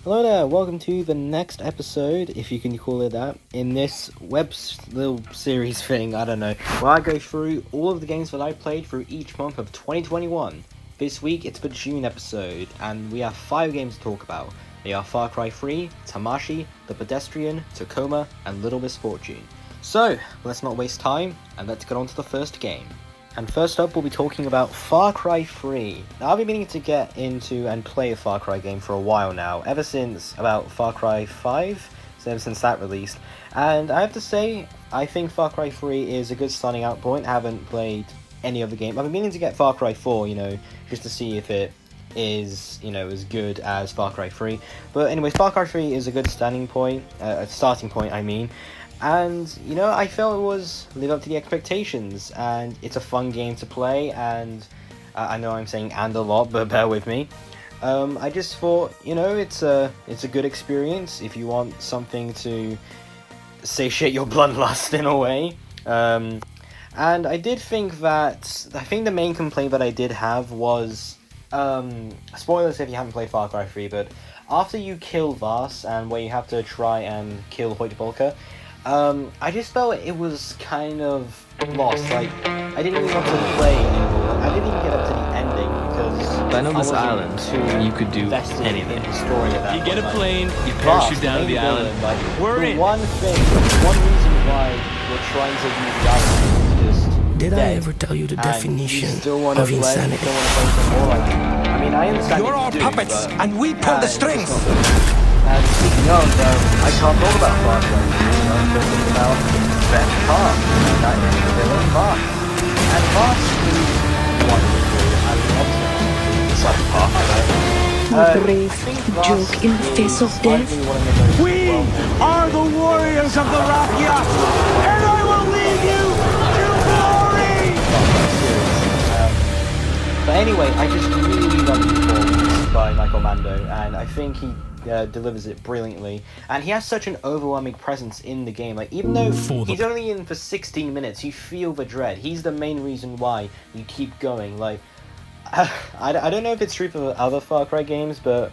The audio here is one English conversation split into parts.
Hello there, welcome to the next episode, if you can call it that, in this little series thing, I don't know, where I go through all of the games that I played through each month of 2021. This week, it's the June episode, and we have 5 games to talk about. They are Far Cry 3, Tamashii, The Pedestrian, Tacoma, and Little Misfortune. So, let's not waste time, and let's get on to the first game. And first up, we'll be talking about Far Cry 3. Now, I've been meaning to get into and play a Far Cry game for a while now, ever since about Far Cry 5, so ever since that released. And I have to say, I think Far Cry 3 is a good starting out point. I haven't played any other game. I've been meaning to get Far Cry 4, just to see if it is, as good as Far Cry 3. But anyways, Far Cry 3 is a good starting point, I mean. And, I felt it was live up to the expectations, and it's a fun game to play, and I know I'm saying "and" a lot, but bear with me. I just thought, it's a good experience if you want something to satiate your bloodlust in a way. And I did think the main complaint that I did have was, spoilers if you haven't played Far Cry 3, but after you kill Vaas, and where you have to try and kill Hoyte-Volker, I just felt it was kind of lost. Like, I didn't really want to play anymore. I didn't even get up to the ending because Land on this I island, wasn't too you could do invested anything. in the story of that. You get a one. plane, you Vaas, parachute down to the main island. villain, like, We're the in. one reason why we're trying to view the island is just Did dead. I ever tell you the And definition you still want to of play, you insanity? still want to play some more. Like, I mean, I understand You're if all you do, puppets, but, and we pull the it's just strings. not good. And speaking of, I can't talk about Far Cry. I'm talking about Beth Park, and that is the villain Vaas. And Vaas is wonderful and optimal. It's like half of it. Brave to joke in the face of death. We are the warriors of the Rakia, and I will lead you to glory! But anyway, I just really love the performance by Michael Mando, and I think he delivers it brilliantly. And he has such an overwhelming presence in the game. Like, even though he's only in for 16 minutes, you feel the dread. He's the main reason why you keep going. Like, I don't know if it's true for other Far Cry games, but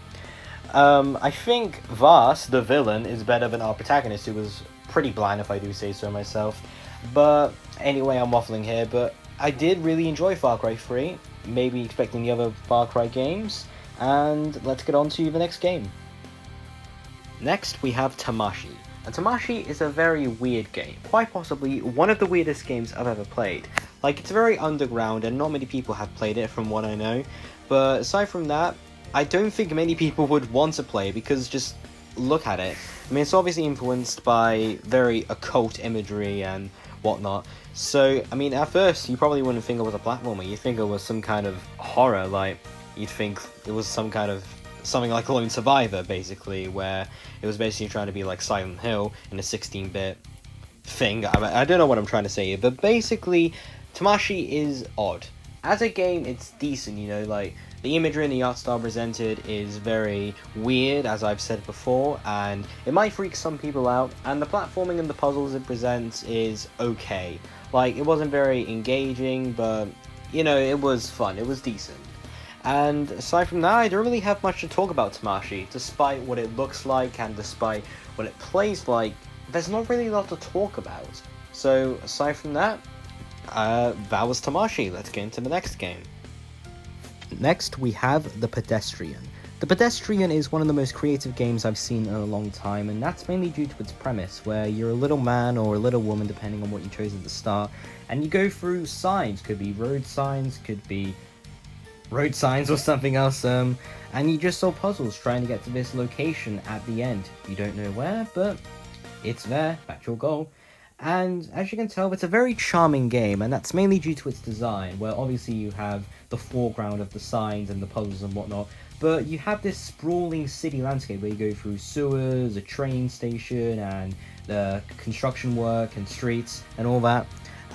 I think Vaas, the villain, is better than our protagonist, who was pretty bland, if I do say so myself. But anyway, I'm waffling here, but I did really enjoy Far Cry 3, maybe expecting the other Far Cry games, and let's get on to the next game. Next, we have Tamashii. And Tamashii is a very weird game, quite possibly one of the weirdest games I've ever played. Like, it's very underground and not many people have played it from what I know, but aside from that, I don't think many people would want to play because just look at it. I mean, it's obviously influenced by very occult imagery and whatnot, so, I mean, at first, you probably wouldn't think it was a platformer, you'd think it was some kind of horror, like, you'd think it was something like Lone Survivor, basically, where it was basically trying to be like Silent Hill in a 16-bit thing. I don't know what I'm trying to say here, but basically, Tamashii is odd. As a game, it's decent, like, the imagery and the art style presented is very weird, as I've said before, and it might freak some people out, and the platforming and the puzzles it presents is okay. Like, it wasn't very engaging, but, it was fun, it was decent. And aside from that, I don't really have much to talk about Tamashii. Despite what it looks like and despite what it plays like, there's not really a lot to talk about. So aside from that, that was Tamashii. Let's get into the next game. Next, we have The Pedestrian. The Pedestrian is one of the most creative games I've seen in a long time, and that's mainly due to its premise, where you're a little man or a little woman, depending on what you chose at the start, and you go through signs. Could be road signs, could be road signs or something else, and you just solve puzzles trying to get to this location at the end. You don't know where, but it's there, that's your goal. And as you can tell, it's a very charming game, and that's mainly due to its design, where obviously you have the foreground of the signs and the puzzles and whatnot, but you have this sprawling city landscape where you go through sewers, a train station, and the construction work and streets and all that.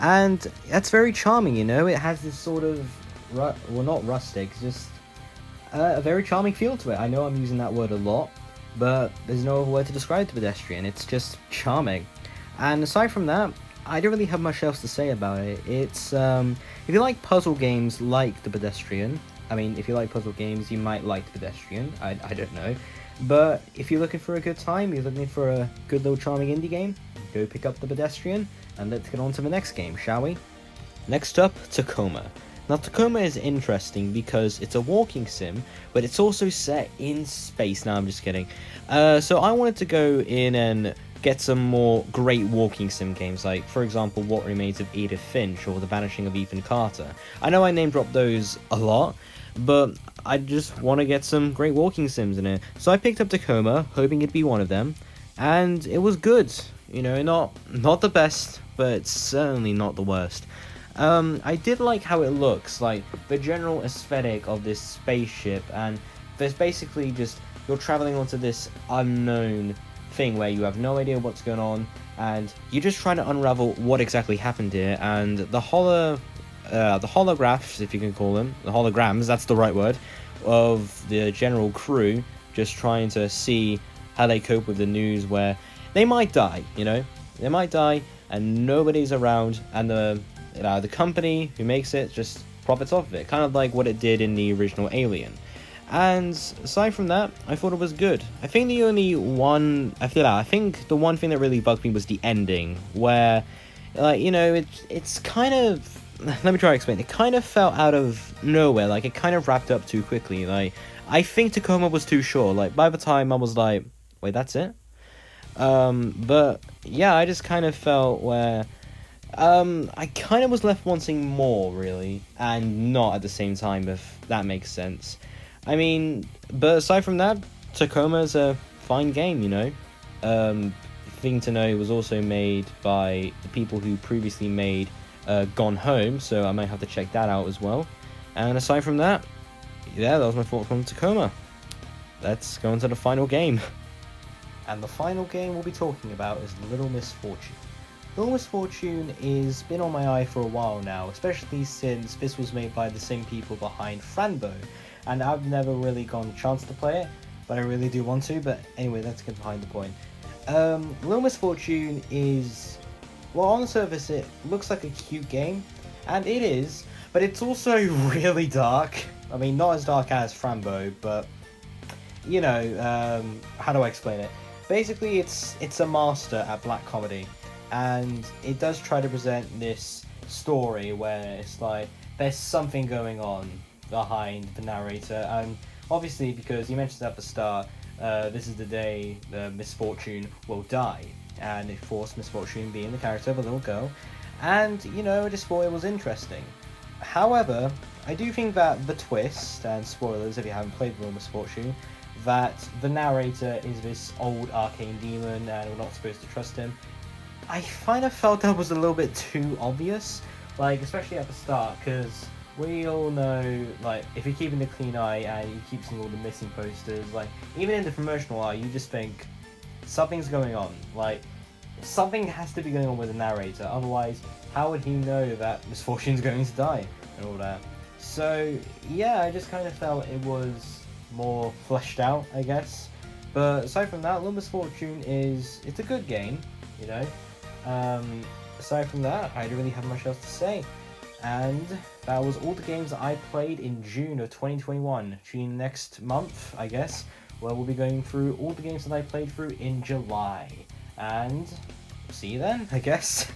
And that's very charming, it has this sort of not rustic, just a very charming feel to it. I know I'm using that word a lot, but there's no other word to describe the Pedestrian. It's just charming. And aside from that, I don't really have much else to say about it. It's, if you like puzzle games like The Pedestrian, I mean, if you like puzzle games, you might like The Pedestrian, I don't know. But if you're looking for a good time, you're looking for a good little charming indie game, go pick up The Pedestrian, and let's get on to the next game, shall we? Next up, Tacoma. Now, Tacoma is interesting because it's a walking sim, but it's also set in space. Now, I'm just kidding. So I wanted to go in and get some more great walking sim games, like, for example, What Remains of Edith Finch or The Vanishing of Ethan Carter. I know I name dropped those a lot, but I just want to get some great walking sims in it. So I picked up Tacoma, hoping it'd be one of them, and it was good. You know, not the best, but certainly not the worst. I did like how it looks, like the general aesthetic of this spaceship, and there's basically just, you're traveling onto this unknown thing where you have no idea what's going on, and you're just trying to unravel what exactly happened here, and the holographs, if you can call them, the holograms, that's the right word, of the general crew, just trying to see how they cope with the news where they might die, you know? They might die, and nobody's around, and the company who makes it just profits off of it, kind of like what it did in the original Alien. And aside from that, I thought it was good. I think the one thing that really bugged me was the ending, where, like, you know, it's kind of, let me try to explain. It kind of fell out of nowhere, like it kind of wrapped up too quickly. Like, I think Tacoma was too short. Like, by the time I was like, wait, that's it? But yeah, I just kind of felt where I kind of was left wanting more, really, and not at the same time, if that makes sense. I mean, but aside from that, Tacoma's a fine game, you know. Thing to know, it was also made by the people who previously made Gone Home, so I might have to check that out as well. And aside from that, yeah, that was my thoughts on Tacoma. Let's go into the final game. And the final game we'll be talking about is Little Miss Fortune. Little Miss Fortune is been on my eye for a while now, especially since this was made by the same people behind Franbo, and I've never really gotten a chance to play it, but I really do want to. But anyway, let's get behind the point. Little Miss Fortune is, well, on the surface it looks like a cute game, and it is, but it's also really dark. I mean, not as dark as Franbo, but, you know, how do I explain it? Basically, it's a master at black comedy, and it does try to present this story where it's like there's something going on behind the narrator, and obviously, because you mentioned at the start, this is the day Miss Fortune will die, and it forced Miss Fortune being the character of a little girl, and, you know, I just thought it was interesting. However, I do think that the twist, and spoilers if you haven't played Little Miss Fortune, that the narrator is this old arcane demon and we're not supposed to trust him, I kind of felt that was a little bit too obvious, like, especially at the start, because we all know, like, if you're keeping a clean eye and you keep seeing all the missing posters, like, even in the promotional eye, you just think, something's going on, like, something has to be going on with the narrator, otherwise, how would he know that Miss Fortune's going to die, and all that. So, yeah, I just kind of felt it was more fleshed out, I guess. But aside from that, Little Miss Fortune it's a good game, you know. Aside from that, I don't really have much else to say. And that was all the games that I played in June of 2021. Tune in next month, I guess, where we'll be going through all the games that I played through in July. And see you then, I guess.